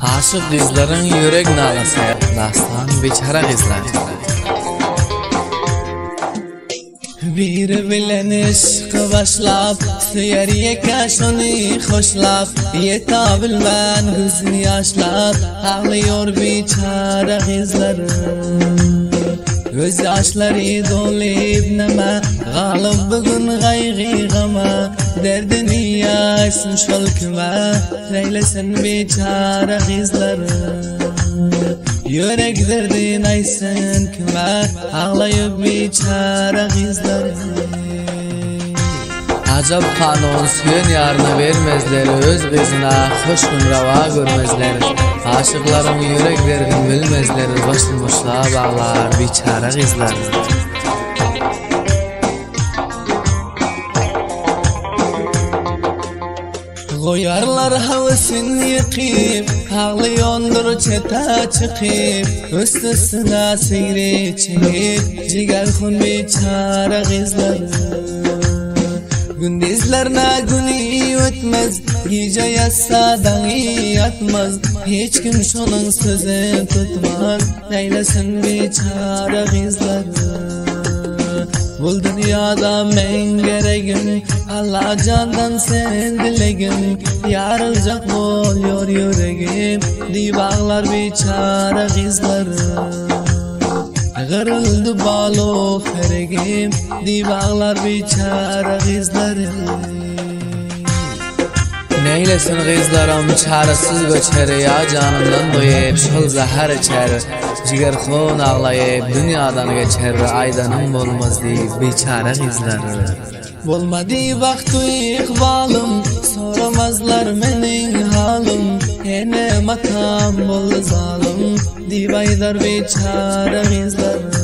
Aşık kızların yürek nalası, dastan biçara kızlar. Bir bilen işqı başlap, süyer yekaşını hoşlap, yeta bilmen gözünü yaşlap, ağlıyor biçara kızlarım. Göz yaşları doluyup neme, galip bugün gaygı gama, derdini yaşsın şol küme, reylesin biçara kızlarım. Yürek derdin aysın küme, ağlayıp biçara kızlarım. Acab kanun suyun yarını vermezler, öz kızına hoş gün rava görmezler. Aşıkların yürek derdin bilmezler, başını boşluğa bağlar biçara kızlar. Koyarlar havasını yıkıp, ağlıyondur çete çıkıp, üstüsüne sigri çekip, ciger kun biçara kızlar. Gündüzlerine günü ötmez, gece yatsa dağı yatmaz, hiç kim şunun sözünü tutmaz, neylesin biçara kızlar. Bu dünyada men geregim, Allah candan sen dilegim, yarılacak oluyor yüreğim, dibağlar biçara kızlar. Kırıldı balı feregim, dibağlar biçara kızlarım. Neylesin kızlarım çaresiz göçer, ya canımdan doyup şol zahar içer, ciger kun ağlayıp dünyadan geçer, aydanım olmaz deyip biçara kızlarım. Bolmadı vakti ikbalım, soramazlar menin halım, ene makam bol zalim, dibaydar biçara kızlarım.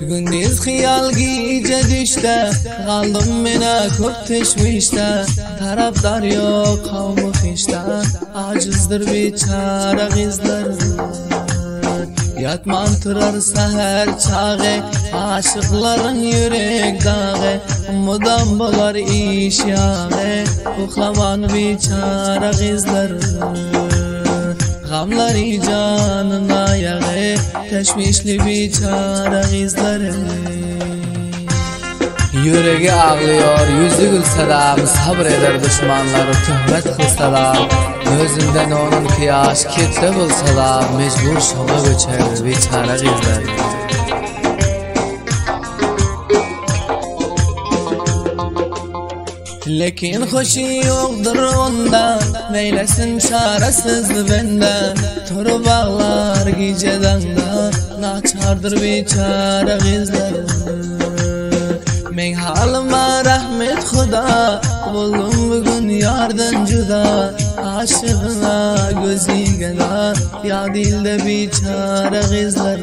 Gündüz hıyal gece düşte, kaldım mena çok teşvişte, taraftar yok kavmu fişte, acizdir biçara kızlarım. Yatman turar seher çağı, aşıkların yürek dağı, mudam bolar iş yağı, uklaman biçara kızlarım. Gamları canına yağı, teşvişli biçara kızlarım. Yüreği ağlıyor, yüzü gülse da, sabreder düşmanları töhmet kılsa da, gözünden onun kıyaş kitle bulsa da, mecbur şoma göçer biçara kızlar. Lekin hoşu yoktur onda, neylesin çaresiz bende, toru bağlar geceden de, naçardır biçara kızlar. Men halıma rahmet Xuda, buldum bugün yardan cüda, aşığına gözü gela, ya dilde biçara kızlar.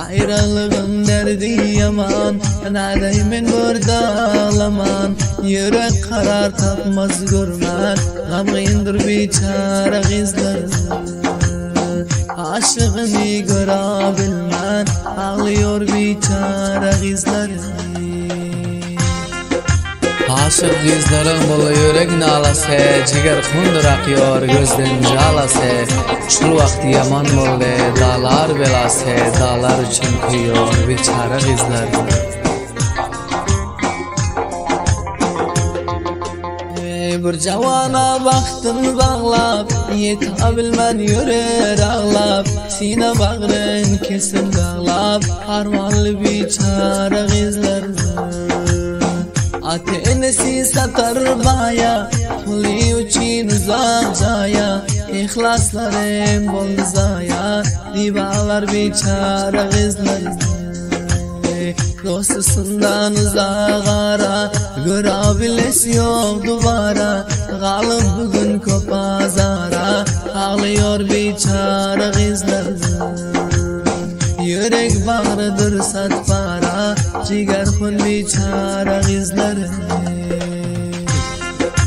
Ayrılığın derdi yaman, nadaymen burada ağlaman, yürek karar tapmaz görmen, gamgındır biçara kızlar. Aşığını görebilmen, ağlıyor biçara kızlar. Aşık kızların bolu yürek nalası, ciger kundur akıyor gözden jalası. Şu vakti yaman oldu dağlar belası, dağlar için kıyıyor biçara kızlar. Bir cavana baktın bağlap, yetabilmen yürür ağlap, sine bağrın kesin dağlap, harmanlı biçara kızlar. Atenesi satar baya, puli için uzak caya, ihlaslarım bol zaya, dibağlar biçara kızlar. Dostusundan uzak ara, görebilesi yok duvara, galip bugün kopazara, ağlıyor biçara kızlar. Yürek bağrıdır sat para, ciger kun biçara kızlar.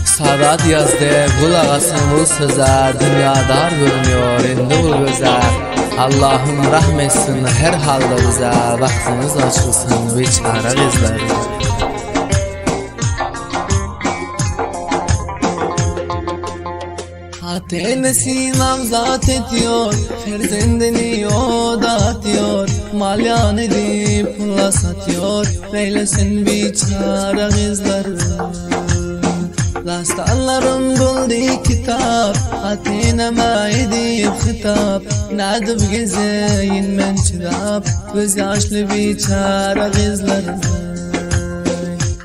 Sadat yazdı kulağasın bu söze, dünya dar görünüyor endi bu göze. Allah'ım rahmetsin her halde bize, vaktiniz açılsın biçara kızlar. Atenesi namzat ediyor, Ferzendini o dağıtıyor, malyan edip pula satıyor. Neylesin biçare kızları, Dastanlarım buldu kitap, Ateneme edip hitap, Nadib gezeyin men çıdap, Göz yaşlı biçare kızları.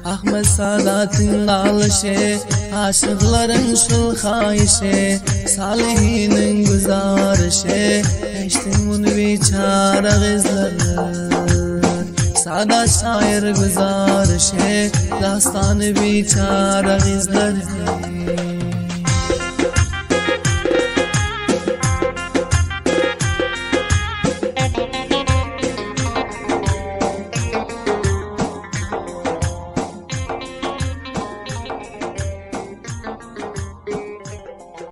Ahmet Sadat'ın alışı, aşıkların şul hayişi, Salihinin güzarışı, eştin bunu biçare kızları. Sadat şair güzarışı, dastanı biçare kızları.